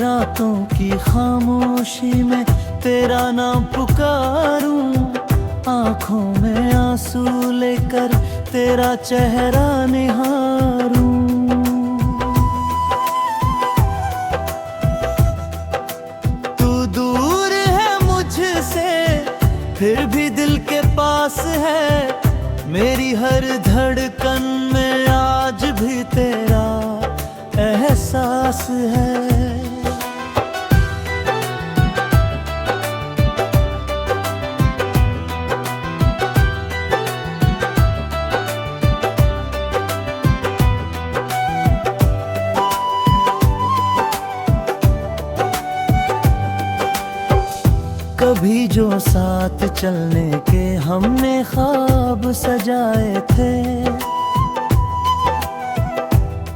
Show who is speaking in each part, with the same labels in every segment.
Speaker 1: रातों की खामोशी में तेरा नाम पुकारूं, आंखों में आंसू लेकर तेरा चेहरा निहारूं। तू दूर है मुझसे फिर भी दिल के पास है, मेरी हर धड़कन में आज भी तेरा एहसास है। कभी जो साथ चलने के हमने ख्वाब सजाए थे,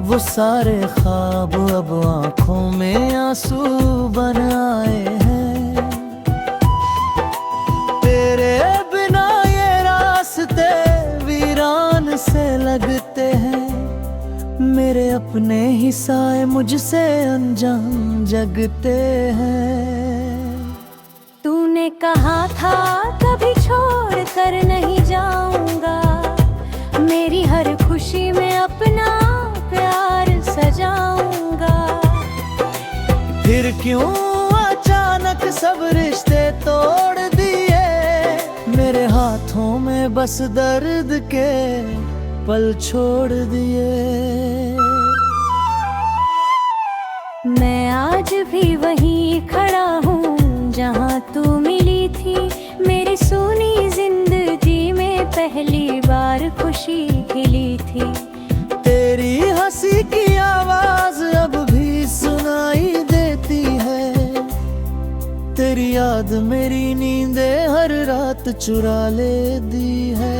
Speaker 1: वो सारे ख्वाब अब आंखों में आंसू बन आए हैं। तेरे बिना ये रास्ते वीरान से लगते हैं, मेरे अपने ही साए मुझसे अनजान जगते हैं।
Speaker 2: तूने कहा था कभी छोड़ कर नहीं जाऊंगा, मेरी हर खुशी में अपना प्यार सजाऊंगा।
Speaker 1: फिर क्यों अचानक सब रिश्ते तोड़ दिए, मेरे हाथों में बस दर्द के पल छोड़ दिए।
Speaker 2: मैं आज भी वहीं खड़ा हूँ जहाँ तू मिली थी, मेरी सूनी जिंदगी में पहली बार खुशी खिली थी।
Speaker 1: तेरी हंसी की आवाज अब भी सुनाई देती है, तेरी याद मेरी नींदें हर रात चुरा लेती है।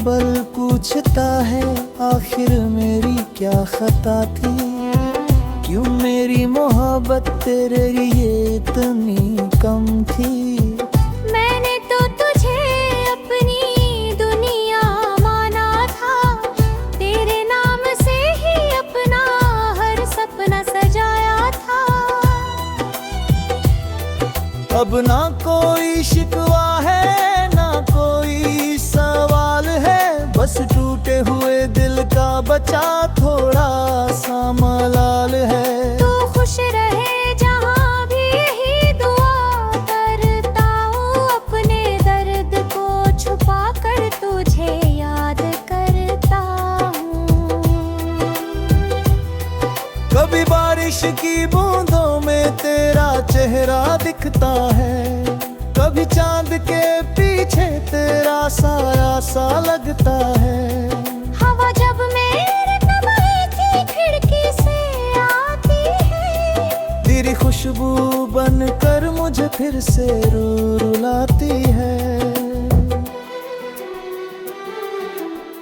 Speaker 1: बल पूछता है आखिर मेरी क्या खता थी, क्यों मेरी मोहब्बत तेरे लिए इतनी कम थी।
Speaker 2: मैंने तो तुझे अपनी दुनिया माना था, तेरे नाम से ही अपना हर सपना सजाया था।
Speaker 1: अब ना कोई शिकवा है ना कोई सवाल है, बस टूटे हुए दिल का बचा थोड़ा सा मलाल है।
Speaker 2: तू खुश रहे जहाँ भी यही दुआ करता हूँ, अपने दर्द को छुपा कर तुझे याद करता हूँ।
Speaker 1: कभी बारिश की बूंदों में तेरा चेहरा दिखता है, कभी चांद के पीछे तेरा साया सा लगता है।
Speaker 2: हवा जब मेरे कमरे की खिड़की से आती है,
Speaker 1: तेरी खुशबू बनकर मुझे फिर से रुलाती है।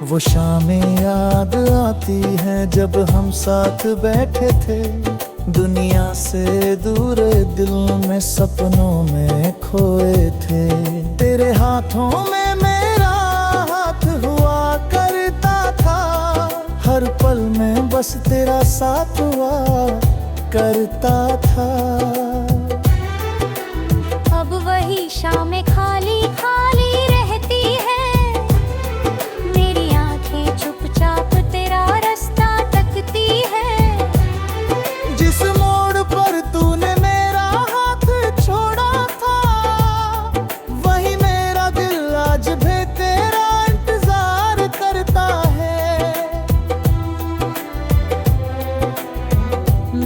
Speaker 1: वो शामें याद आती हैं जब हम साथ बैठे थे, दुनिया से दूर दिल में सपनों में खोए थे। तेरे हाथों में मेरा हाथ हुआ करता था, हर पल में बस तेरा साथ हुआ करता था।
Speaker 2: अब वही शामें खाली खाली रहती है, मेरी आंखें चुपचाप तेरा रास्ता तकती है।
Speaker 1: जिस मोड़ पर तूने मेरा हाथ छोड़ा था, वही मेरा दिल आज भी तेरा इंतजार करता है।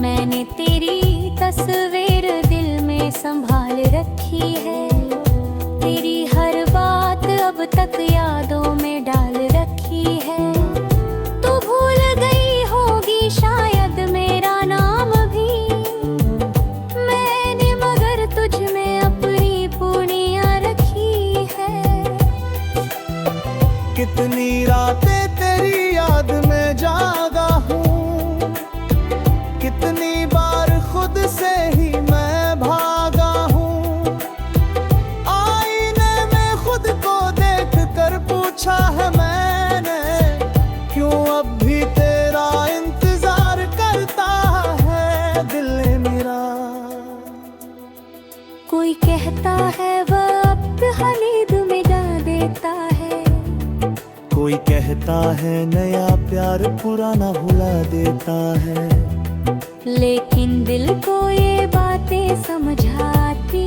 Speaker 2: मैंने तेरी तस्वीर दिल में संभाल रखी है, तेरी हर बात अब तक यादों में डाल रखी है। तू भूल गई होगी शायद मेरा नाम भी, मैंने मगर तुझ में अपनी पूर्णिया
Speaker 1: कोई कहता है नया प्यार पुराना भुला देता है,
Speaker 2: लेकिन दिल को ये बातें समझाती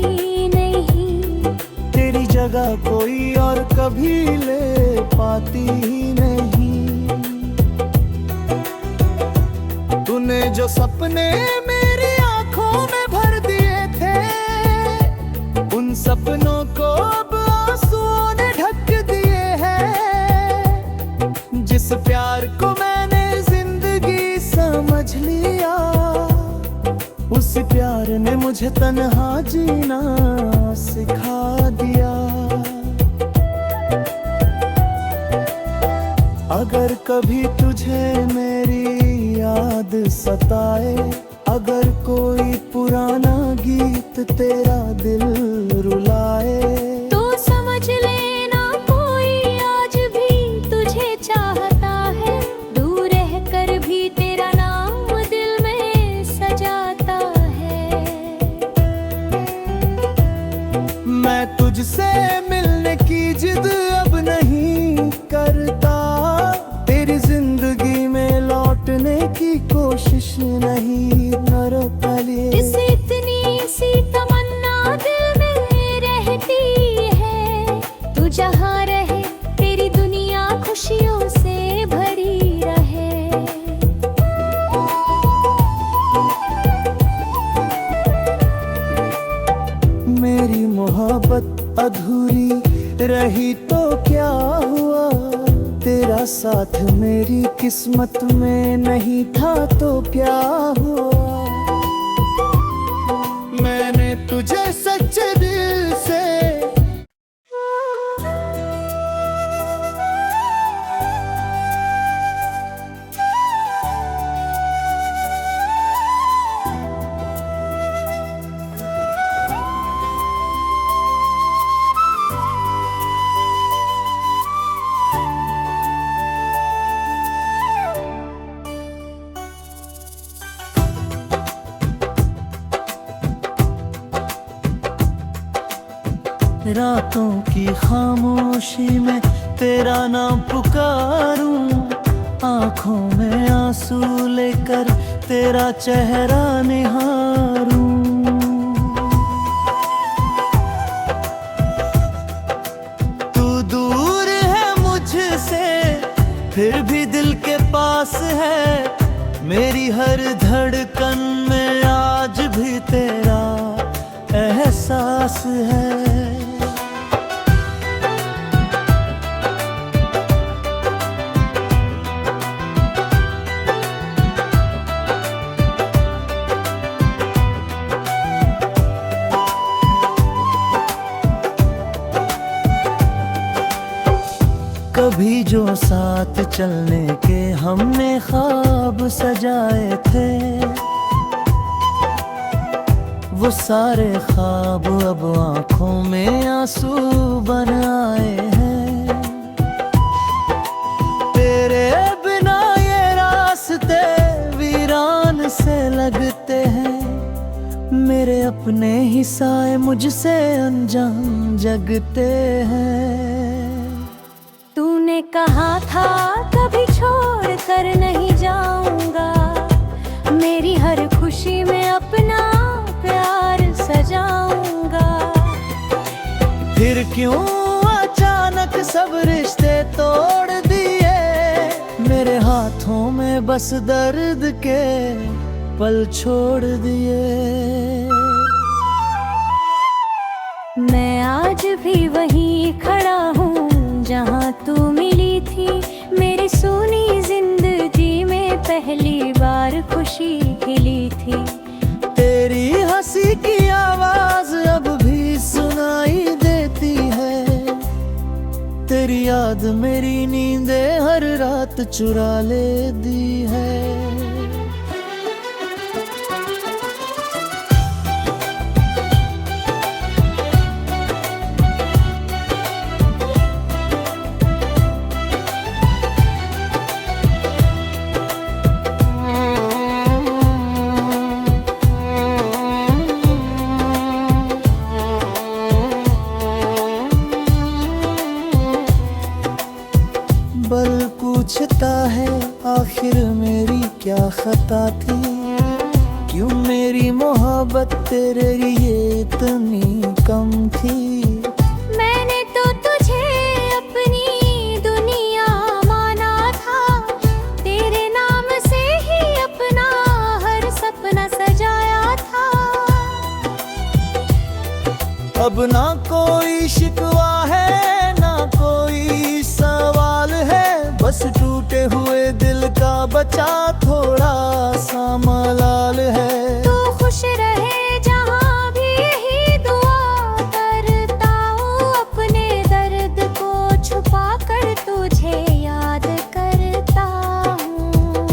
Speaker 2: नहीं।
Speaker 1: तेरी जगह कोई और कभी ले पाती ही नहीं। तूने जो सपने मेरी आंखों में भर दिए थे, उन सपनों को अब आंसुओं ने ढक दिए हैं। जिस प्यार को मैंने जिंदगी समझ लिया, उस प्यार ने मुझे तन्हा जीना सिखा दिया। अगर कभी तुझे मेरी याद सताए, अगर कोई पुराना गीत तेरा दिल रुलाए,
Speaker 2: तो समझ लेना कोई आज भी तुझे चाहता है। दूर रह कर भी तेरा नाम दिल में सजाता है।
Speaker 1: मैं तुझसे मिलने की जिद अब नहीं करता, तेरी जिंदगी में लौटने की कोशिश नहीं करता।
Speaker 2: इस इतनी सी तमन्ना दिल में रहती है, तू जहाँ रहे तेरी दुनिया खुशियों से भरी रहे।
Speaker 1: मेरी मोहब्बत अधूरी रही तो क्या हुआ, तेरा साथ मेरी किस्मत में नहीं था तो क्या हुआ। मैंने तुझे सच्चे दिल से रातों की खामोशी में तेरा नाम पुकारूं, आंखों में आंसू लेकर तेरा चेहरा निहारूं। तू दूर है मुझसे फिर भी दिल के पास है, मेरी हर धड़कन में आज भी तेरा एहसास है। कभी जो साथ चलने के हमने ख्वाब सजाए थे, वो सारे ख्वाब अब आंखों में आंसू बन आए हैं। तेरे बिना ये रास्ते वीरान से लगते हैं, मेरे अपने ही साए मुझसे अनजान जगते हैं।
Speaker 2: तूने कहा था कभी छोड़ कर नहीं जाऊंगा, मेरी हर खुशी में अपना प्यार सजाऊंगा।
Speaker 1: फिर क्यों अचानक सब रिश्ते तोड़ दिए, मेरे हाथों में बस दर्द के पल छोड़ दिए।
Speaker 2: मैं आज भी वहीं खड़ा हूँ जहाँ तू मिली थी, मेरी सूनी जिंदगी में पहली बार खुशी खिली थी।
Speaker 1: तेरी हंसी की आवाज अब भी सुनाई देती है, तेरी याद मेरी नींदें हर रात चुरा लेती है। पूछता है आखिर मेरी क्या खता थी, क्यों मेरी मोहब्बत तेरे लिए इतनी कम थी।
Speaker 2: मैंने तो तुझे अपनी दुनिया माना था, तेरे नाम से ही अपना हर सपना सजाया था।
Speaker 1: अब ना कोई शिकवा है ना कोई सवाल है, बस टूटे हुए दिल का बचा थोड़ा सा मलाल है।
Speaker 2: तू खुश रहे जहाँ भी, यही दुआ करता हूँ, अपने दर्द को छुपा कर तुझे याद करता हूँ।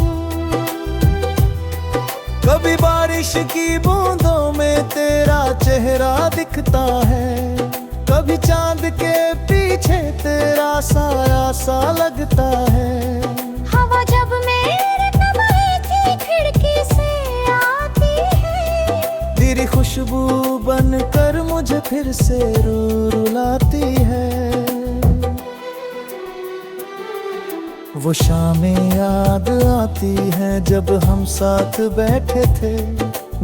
Speaker 1: कभी बारिश की बूंदों में तेरा चेहरा दिखता है, कभी चांद के पीछे तेरा साया सा लगता है।
Speaker 2: हवा जब मेरे कमरे की खिड़की से आती है,
Speaker 1: तेरी खुशबू बनकर मुझे फिर से रुलाती है। वो शामें याद आती हैं जब हम साथ बैठे थे,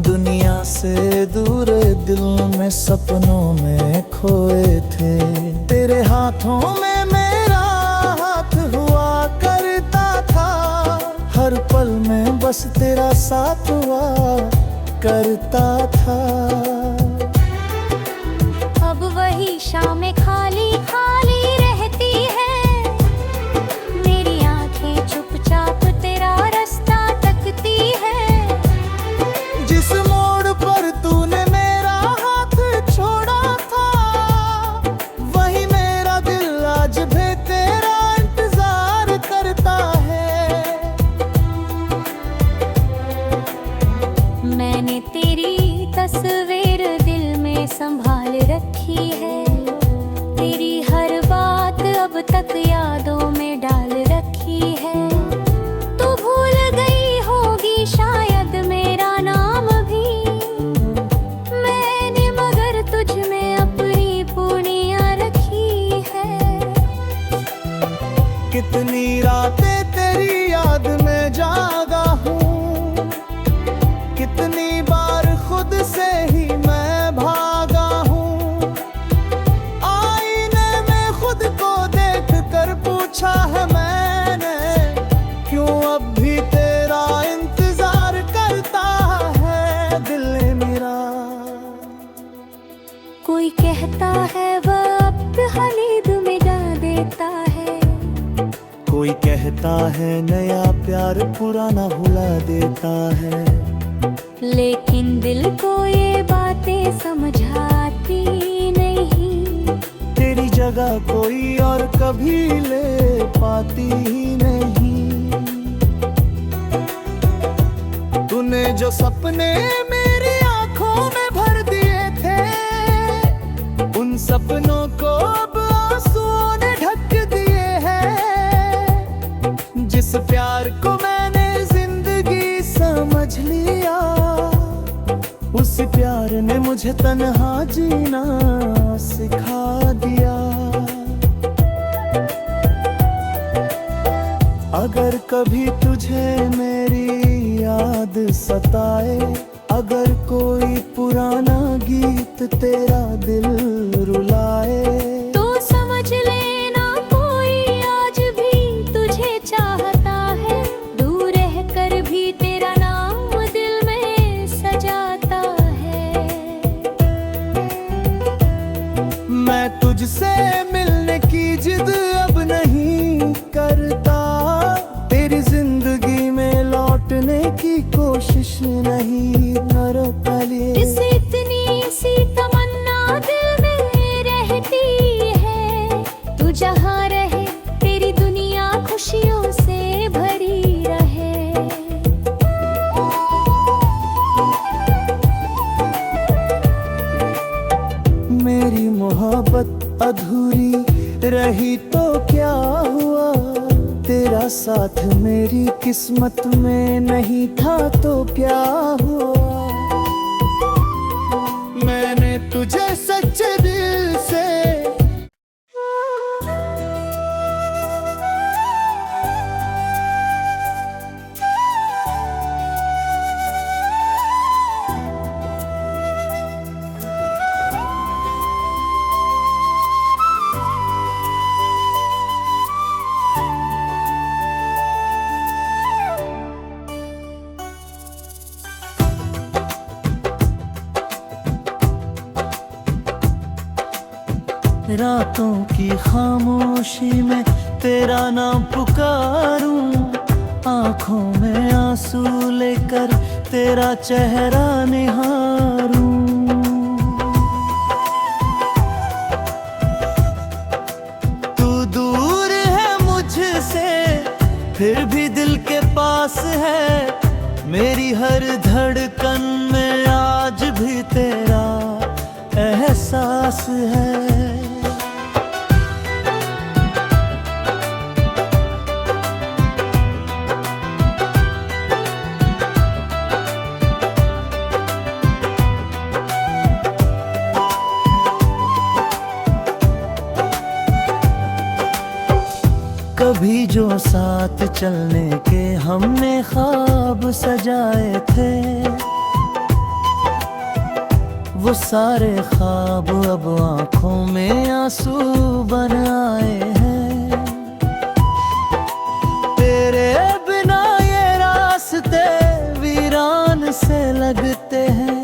Speaker 1: दुनिया से दूर दिल में सपनों में खोए थे। तेरे हाथों में मेरा हाथ हुआ करता था, हर पल में बस तेरा साथ हुआ करता था।
Speaker 2: अब वही शामें खाली खाली रहती है, मेरी आंखें चुपचाप तेरा रास्ता तकती है।
Speaker 1: जिस मोड़ पर तूने मेरा हाथ छोड़ा था, वही मेरा दिल आज भी तेरा इंतजार करता है।
Speaker 2: मैंने तेरी तस्वीर दिल में संभाल रखी है, तेरी हर बात अब तक यादों में डाल रखी है। तू भूल गई होगी शायद मेरा नाम भी, मैंने मगर तुझ में अपनी पूर्णिया रखी है।
Speaker 1: कितनी रातें तेरी याद में जागा हूँ, कितनी बार खुद से ही मैं भागा हूँ। आईने में खुद को देख कर पूछा है मैंने, क्यों अब भी तेरा इंतजार करता है दिल मेरा।
Speaker 2: कोई कहता है वक्त हनीद में जा देता है,
Speaker 1: कोई कहता है नया प्यार पुराना भुला देता है,
Speaker 2: लेकिन दिल को ये बातें समझाती नहीं।
Speaker 1: तेरी जगह कोई और कभी ले पाती ही नहीं। तूने जो सपने मेरी आंखों में भर दिए थे, उन सपनों को अब आंसुओं ने ढक दिए हैं। जिस प्यार को मैंने जिंदगी समझ लिया, उस प्यार ने मुझे तन्हा जीना सिखा दिया। अगर कभी तुझे मेरी याद सताए, अगर कोई पुराना गीत तेरा दिल रुलाए,
Speaker 2: तो समझ लेना कोई आज भी तुझे चाहता है, दूर रह कर भी तेरा नाम दिल में सजाता है।
Speaker 1: मैं तुझसे मिलने की जिद अब नहीं करता, तेरी जिंदगी में लौटने की कोशिश नहीं करता।
Speaker 2: इस इतनी सी तमन्ना दिल में रहती है, तू जहाँ रहे तेरी दुनिया खुशियों से भरी रहे।
Speaker 1: मेरी मोहब्बत अधूरी रही तो क्या हुआ, तेरा साथ मेरी किस्मत में नहीं था तो क्या हुआ। मैंने तुझे सच्चे दिल से रातों की खामोशी में तेरा नाम पुकारूं, आंखों में आंसू लेकर तेरा चेहरा निहारूं। तू दूर है मुझसे फिर भी दिल के पास है, मेरी हर धड़कन में आज भी तेरा एहसास है। कभी जो साथ चलने के हमने ख्वाब सजाए थे, वो सारे ख्वाब अब आंखों में आंसू बन आए हैं। तेरे बिना ये रास्ते वीरान से लगते हैं,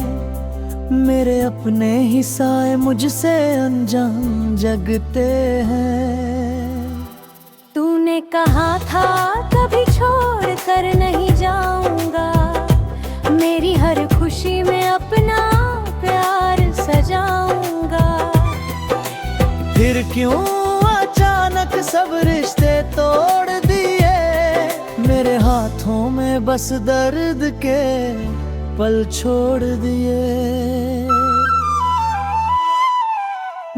Speaker 1: मेरे अपने ही साए मुझसे अनजान जगते हैं।
Speaker 2: तूने कहा था कभी छोड़ कर नहीं जाऊंगा, मेरी हर खुशी में अपना प्यार सजाऊंगा।
Speaker 1: फिर क्यों अचानक सब रिश्ते तोड़ दिए, मेरे हाथों में बस दर्द के पल छोड़ दिए।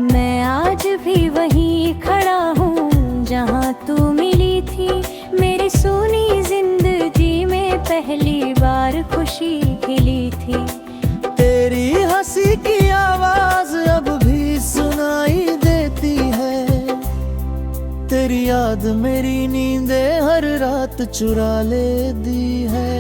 Speaker 2: मैं आज भी वहीं खड़ा हूँ जहाँ तू मिली थी, मेरी सूनी जिंदगी में पहली बार खुशी खिली थी।
Speaker 1: तेरी हंसी की आवाज अब भी सुनाई देती है, तेरी याद मेरी नींदें हर रात चुरा लेती है।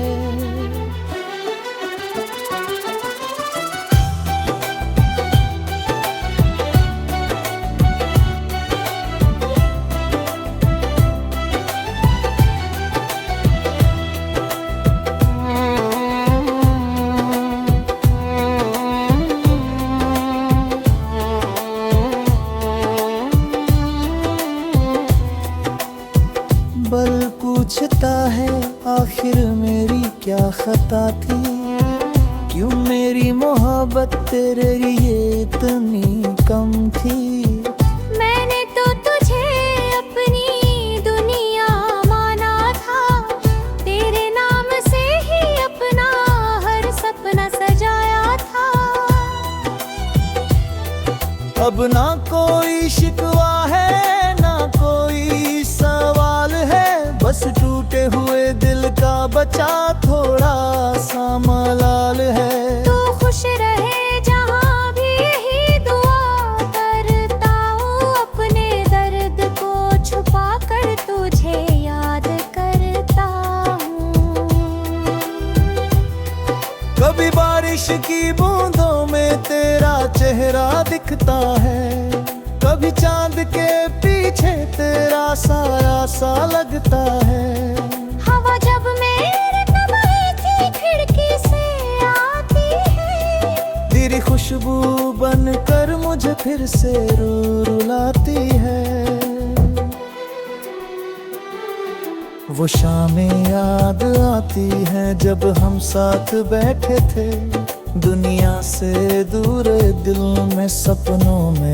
Speaker 1: बल पूछता है आखिर मेरी क्या खता थी, क्यों मेरी मोहब्बत तेरे लिए इतनी कम थी।
Speaker 2: मैंने तो तुझे अपनी दुनिया माना था, तेरे नाम से ही अपना हर सपना सजाया था।
Speaker 1: अब ना कोई शिकवा है ना कोई सवाल है, बस टूटे हुए दिल का बचा थोड़ा सा मलाल है।
Speaker 2: तू खुश रहे जहाँ भी यही दुआ करता हूँ, अपने दर्द को छुपा कर तुझे याद करता हूँ।
Speaker 1: कभी बारिश की बूंदों में तेरा चेहरा दिखता है, कभी चांद के पीछे तेरा साया सा लगता है।
Speaker 2: हवा जब मेरे तबाही थी खिड़की से आती है,
Speaker 1: तेरी खुशबू बनकर मुझे फिर से रुलाती है। वो शामें याद आती हैं जब हम साथ बैठे थे, दुनिया से दूर दिल में सपनों में।